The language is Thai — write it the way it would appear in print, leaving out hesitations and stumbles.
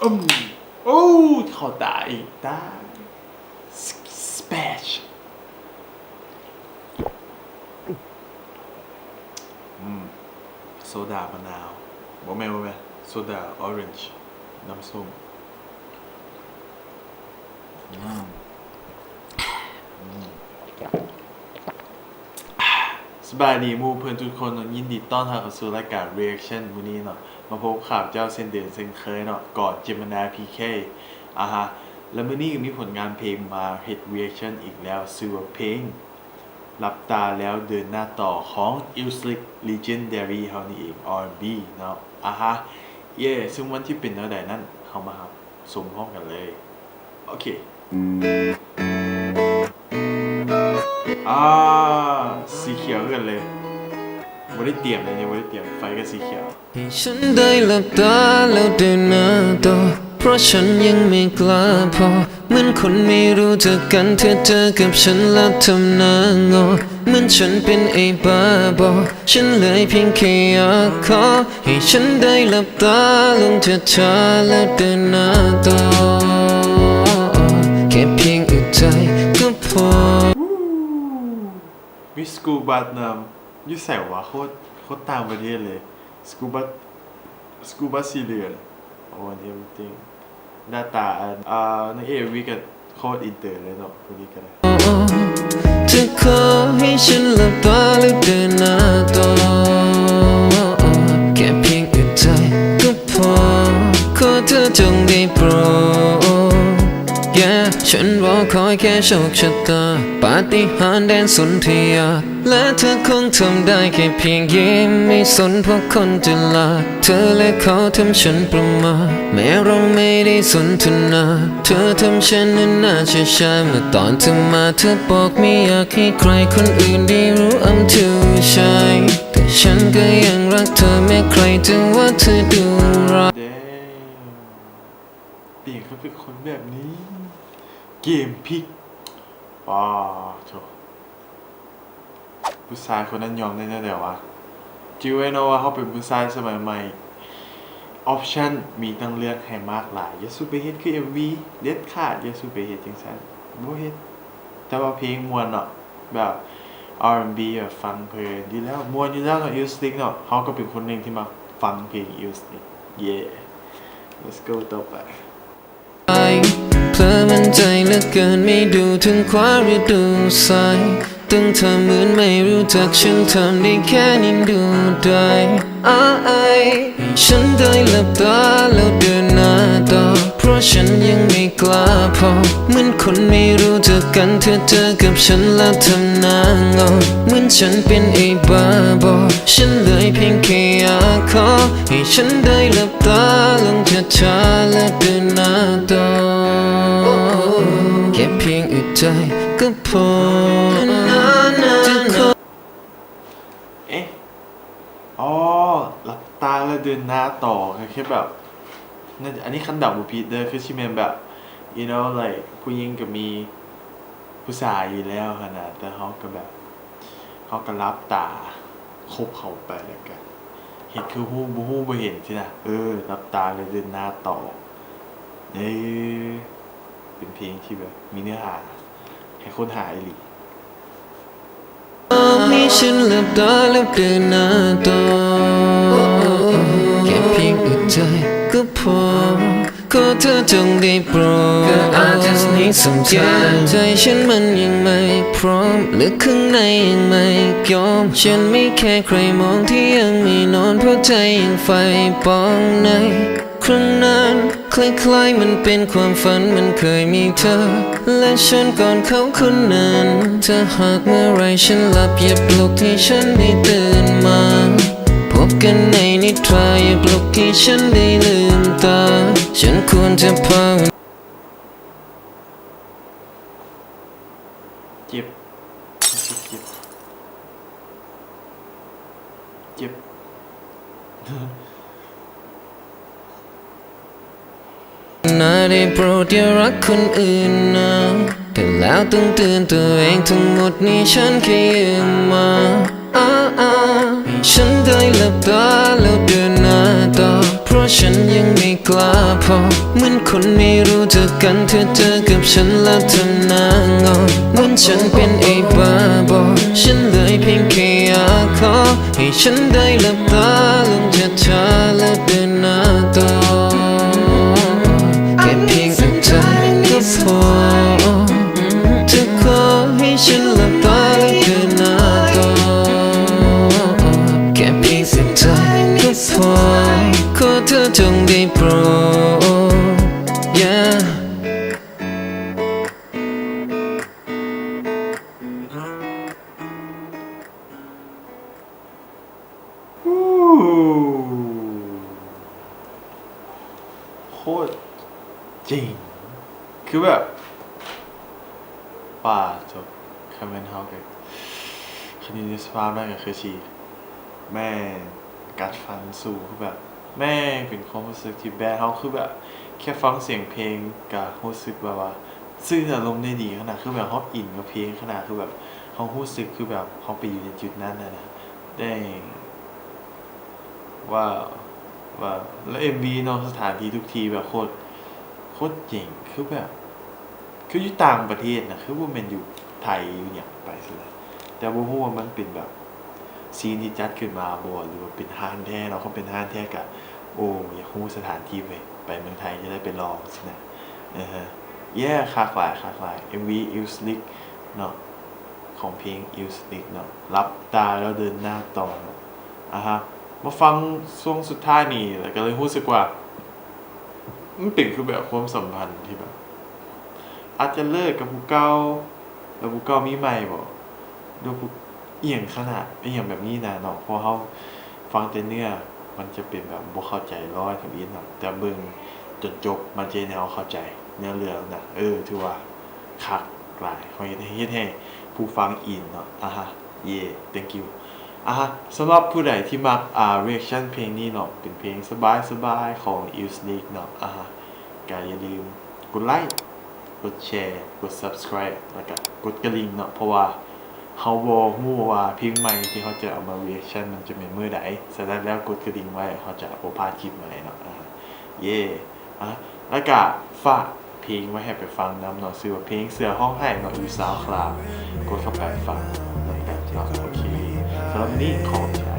อืมโอ้เขาตายได้สเปชโซดามะนาวบ่แม่โซดาออเรนจ์น้ำส้มสบายดีมูเพื่อนทุกคนยินดีต้อนรับเข้าสู่รายการ Reaction วันนี้เนาะมาพบข่าวเจ้าเส้นเดือนเส้นเคยเนาะก่อนเจมินา PK ฮะแล้วมื้อนี้ก็มีผลงานเพลงมาเฮ็ด Reaction อีกแล้วชื่อว่าเพลงหลับตาแล้วเดินหน้าต่อของ Illslick Legendary เฮานี่เอง R&B เนาะซึ่งวันที่เป็นเท่าใดนั้นเฮามาครับชมพร้อมกันเลยโอเคสีเขียวกันเลยไม่ได้เตรียมเลยเนี่ยไม่ได้เตรียมไฟกับสีเขียวให้ฉันได้หลับตาแล้วเดินหน้าต่อเพราะฉันยังไม่กล้าพอเหมือนคนไม่รู้จักกันเธอกับฉันแล้วทำหน้างอเหมือนฉันเป็นไอ้บ้าบอฉันเลยเพียงแค่อยากขอให้ฉันได้หลับตาลงช้าๆแล้วเดินหน้าต่อแค่เพียงอึดใจก็พอวิสกูบัตนำยุ่แสวะโคตรต่างประเทศเลยสกูบัตซีเรียโอ้อันนี้จริงหน้าตาในเอวีกับโคตรอินเตอร์เลยเนาะคนนี้ก็ได้เธอขอให้ฉันหลับตาแล้วเดินหน้าต่อแค่เพียงอึดใจก็พอขอเธอจงได้โปรดฉันรอคอยแค่โชคชะตาปาฏิหาริย์แดนสนธยาและเธอคงทำได้แค่เพียงยิ้มไม่สนเพราะคนจะลาเธอและเขาทำฉันประมาทแม้เราไม่ได้สนทนาเธอทำฉันนั้นน่าจะใช่เมื่อตอนเธอมาเธอบอกไม่อยากให้ใครคนอื่นได้รู้I'm too shyแต่ฉันก็ยังรักเธอแม้ใครจะว่าเธอดูร้ายเปลี่ยนเขาเป็นคนแบบนี้เกมพลิกโถผู้ชายคนนั้นยอมได้แน่เดี๋ยววะจิวไว้นะว่าเขาเป็นผู้ชายสมัยใหม่ออปชั่นมีตั้งเลือกให้มากหลายอย่าสู้ไปเฮ็ดคือ MV เด็ดขาดอย่าสู้ไปเฮ็ดจังซั่นบ่เฮ็ดแต่ว่าเพลงม่วนเนาะแบบ R&B แบบฟังเพลินดีแล้วม่วนอยู่แล้วเนาะ Illslick เนาะเขาก็เป็นคนหนึ่งที่มาฟังเพลง Illslick let's go ต่อไปเพลอมั่นใจเหลือเกินไม่ดูถึงขวาหรือดูซ้ายต้องทำเหมือนไม่รู้จักฉันทำได้แค่นี้ดูได้ให้ฉันได้หลับตาแล้วเดินหน้าต่อเพราะฉันยังไม่กล้าพอเหมือนคนไม่รู้จักกันเธอกับฉันแล้วทำหน้างอเหมือนฉันเป็นไอ้บ้าบอฉันเลยเพียงแค่อยากขอให้ฉันได้หลับตาลงช้าๆแล้วเดินหน้าต่อแค่เพียงอึดใจก็พอหลับตาแล้วเดินหน้าต่อแค่แบบนั่นอันนี้คันดับบุพีเดอร์คือชิเมนแบบ you know like ผู้หญิงก็มีผู้ชายอยู่แล้วขนาดแต่เขาก็แบบเขาก็รับตาคบเขาไปแล้วกันเห็นคือหูบ่เห็นสินะรับตาเลยเดินหน้าต่อเป็นเพลงที่แบบมีเนื้อหาให้คนหาอีหลีให้ฉันหลับตาแล้วเดินหน้าต่อแค่เพียงอึดใจก็พอขอเธอจงได้โปรดก็อาจจะให้สมใจฉันมันยังไม่พร้อมลึกข้างในยังไม่ยอมฉันไม่แค่ใครมองที่ยังไม่นอนเพราะใจยังไฟปองในครั้งนั้นคล้ายๆมันเป็นความฝันมันเคยมีเธอและฉันก่อนเขาคนนั้นเธอหากเมื่อไรฉันหลับอย่าปลุกให้ฉันได้ตื่นมาพบกันในนิทราอย่าปลุกให้ฉันได้ลืมตาฉันควรจะพาเจ็บน่าได้โปรดอย่ารักคนอื่นนะแต่แล้วต้องเตือนตัวเองทั้งหมดนี้ฉันแค่ยืมมาให้ฉันได้หลับตาแล้วเดินหน้าต่อเพราะฉันยังไม่ กล้าพอเหมือนคนไม่รู้จักกันเธอเจอกับฉันแล้วทำหน้างอนเหมือนฉันเป็นไอ้บ้าบอฉันเลยเพียงแค่อยากขอให้ฉันได้หลับตาลงช้าๆแล้วเดินหน้าต่อแค่เพียงแต่ใจก็พอเธอขอให้ฉันหลับตาแล้วเดินหน้าต่อแค่เพียงแต่ใจก็พอขอเธอจงได้โปรด yeah โคตรจริงคือแบบป่าจบคาเมนเฮาเกคดีนิสฟาแม่งก็คือชีแม่กัดฟันสู้คือแบบแม่งเป็นความรู้สึกที่แบดเขาคือแบบแค่ฟังเสียงเพลงกับรู้สึกแบบว่าซื่ออารมณ์ได้ดีขนาดคือแบบเขาอินกับเพลงขนาดคือแบบเขารู้สึกคือแบบเขาไปอยู่ในจุดนั้นนะได้ว่าแล้ว MV เนาะสถานที่ทุกทีแบบโคตรเจ๋งคือแบบคืออยู่ต่างประเทศนะคือว่ามันอยู่ไทยอยู่เนี่ยไปสิละแต่บ่ฮู้ว่ามันเป็นแบบซีนที่จัดขึ้นมาบ่หรือว่าเป็นห้างแท้เนาะเขาเป็นห้างแท้กะโอ้อยากฮู้สถานที่ไปเมืองไทยจะได้ไปลองสินะแย่คักหลาย MV Il Slick เนาะของเพลง Il Slick เนาะรับตาแล้วเดินหน้าต่อมาฟังช่วงสุดท้ายนี่แล้วก็เลยรู้สึกว่ามันเป็นคือแบบความสัมพันธ์ที่แบบอาจจะเลิกกับผู้เก่าแล้วผู้เก่ามีใหม่บ่ดูผู้เอียงขนาดอียงแบบนี้นะเนาะพอเฮาฟังแต่เนื้อมันจะเป็นแบบบ่เข้าใจ100%เนาะแต่เบิ่งจนจบมันจะแนวเข้าใจเนื้อเรื่องนะถือว่าคักหลายเฮ็ดให้ผู้ฟังอินเนาะthank you สำหรับผู้ใดที่มักreaction เพลงนี้เนาะเป็นเพลงสบายๆของ Il Slick เนาะก็อย่าลืมกดไลค์กดแชร์กด subscribe แล้วก็กดกระดิ่งเนาะเพราะว่าเฮาบ่ฮู้ว่าเพลงใหม่ที่เขาจะเอามา reaction มันจะเป็นมื้อใดฉะนั้นแล้วกดกระดิ่งไว้เขาจะบ่พลาดคลิปใหม่เนาะแล้วก็ฝากเพลงไว้ให้ไปฟังนำเนาะชื่อว่าเพลงเสือห้องไห้เนาะอยู่ซาวคลาวกดเข้าไปฟังเนาะโอเคสำหรับวันนี้ขอใช้